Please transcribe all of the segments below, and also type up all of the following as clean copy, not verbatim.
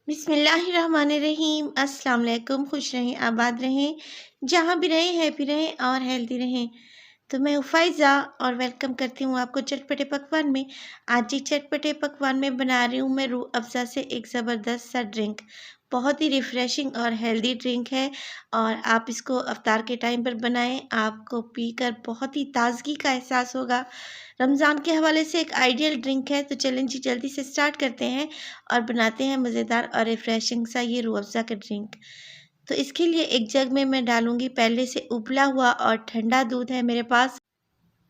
बिस्मिल्लाहिर्रहमानिर्रहीम। अस्सलाम वालेकुम। खुश रहें, आबाद रहें, जहाँ भी रहें हैप्पी रहें और हेल्दी रहें। तो मैं हूँ फ़ाइज़ा और वेलकम करती हूँ आपको चटपटे पकवान में। आज ही चटपटे पकवान में बना रही हूँ मैं रूह अफ़ज़ा से एक ज़बरदस्त सा ड्रिंक। बहुत ही रिफ़्रेशिंग और हेल्दी ड्रिंक है और आप इसको इफ्तार के टाइम पर बनाएँ, आपको पीकर बहुत ही ताज़गी का एहसास होगा। रमज़ान के हवाले से एक आइडियल ड्रिंक है, तो चलें जी जल्दी से स्टार्ट करते हैं और बनाते हैं मज़ेदार और रिफ़्रेशिंग सा ये रूह अफ़ज़ा का ड्रिंक। तो इसके लिए एक जग में मैं डालूँगी पहले से उबला हुआ और ठंडा दूध है मेरे पास।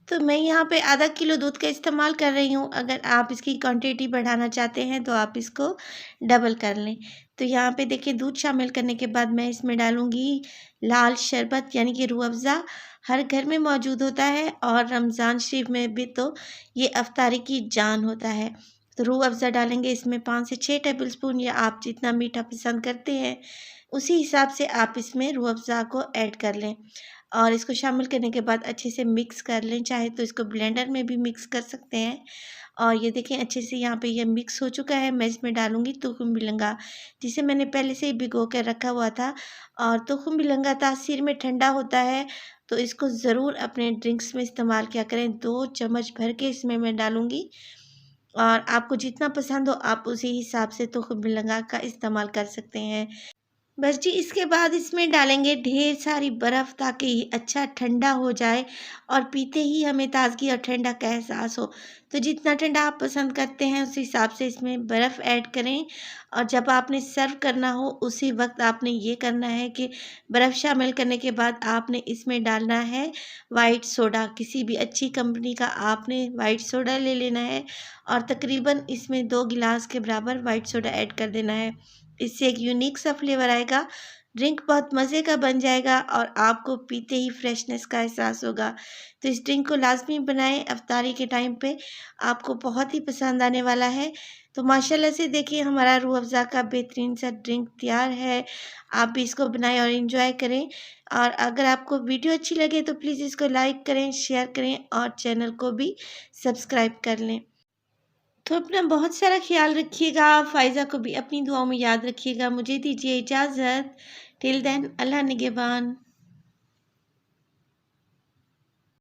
तो मैं यहाँ पे आधा किलो दूध का इस्तेमाल कर रही हूँ। अगर आप इसकी क्वांटिटी बढ़ाना चाहते हैं तो आप इसको डबल कर लें। तो यहाँ पे देखिए दूध शामिल करने के बाद मैं इसमें डालूँगी लाल शरबत यानी कि रूह अफ़ज़ा। हर घर में मौजूद होता है और रमज़ान शरीफ में भी तो ये अफ्तारी की जान होता है। तो रूह अफ़ज़ा डालेंगे इसमें 5 से 6 टेबल स्पून या आप जितना मीठा पसंद करते हैं, उसी हिसाब से आप इसमें रूह अफ़ज़ा को ऐड कर लें। और इसको शामिल करने के बाद अच्छे से मिक्स कर लें, चाहे तो इसको ब्लेंडर में भी मिक्स कर सकते हैं। और ये देखें अच्छे से यहाँ पे ये मिक्स हो चुका है। मैं इसमें डालूँगी तुखम बिलंगा, जिसे मैंने पहले से ही भिगो कर रखा हुआ था। और तुखम बिलंगा तासीर में ठंडा होता है, तो इसको ज़रूर अपने ड्रिंक्स में इस्तेमाल किया करें। 2 चम्मच भर के इसमें मैं डालूँगी और आपको जितना पसंद हो आप उसी हिसाब से तुखम बिलंगा का इस्तेमाल कर सकते हैं। बस जी इसके बाद इसमें डालेंगे ढेर सारी बर्फ़ ताकि ये अच्छा ठंडा हो जाए और पीते ही हमें ताज़गी और ठंडा का एहसास हो। तो जितना ठंडा आप पसंद करते हैं उस हिसाब से इसमें बर्फ़ ऐड करें और जब आपने सर्व करना हो उसी वक़्त आपने ये करना है कि बर्फ़ शामिल करने के बाद आपने इसमें डालना है वाइट सोडा। किसी भी अच्छी कंपनी का आपने वाइट सोडा ले लेना है और तकरीबन इसमें 2 गिलास के बराबर वाइट सोडा ऐड कर देना है। इससे एक यूनिक सा फ्लेवर आएगा, ड्रिंक बहुत मज़े का बन जाएगा और आपको पीते ही फ्रेशनेस का एहसास होगा। तो इस ड्रिंक को लाज़मी बनाएँ इफ्तारी के टाइम पे, आपको बहुत ही पसंद आने वाला है। तो माशाल्लाह से देखिए हमारा रूह अफ़ज़ा का बेहतरीन सा ड्रिंक तैयार है। आप भी इसको बनाएँ और एंजॉय करें। और अगर आपको वीडियो अच्छी लगे तो प्लीज़ इसको लाइक करें, शेयर करें और चैनल को भी सब्सक्राइब कर लें। तो अपना बहुत सारा ख़्याल रखिएगा, फ़ाइज़ा को भी अपनी दुआओं में याद रखिएगा। मुझे दीजिए इजाज़त। टिल देन अल्लाह निगहबान।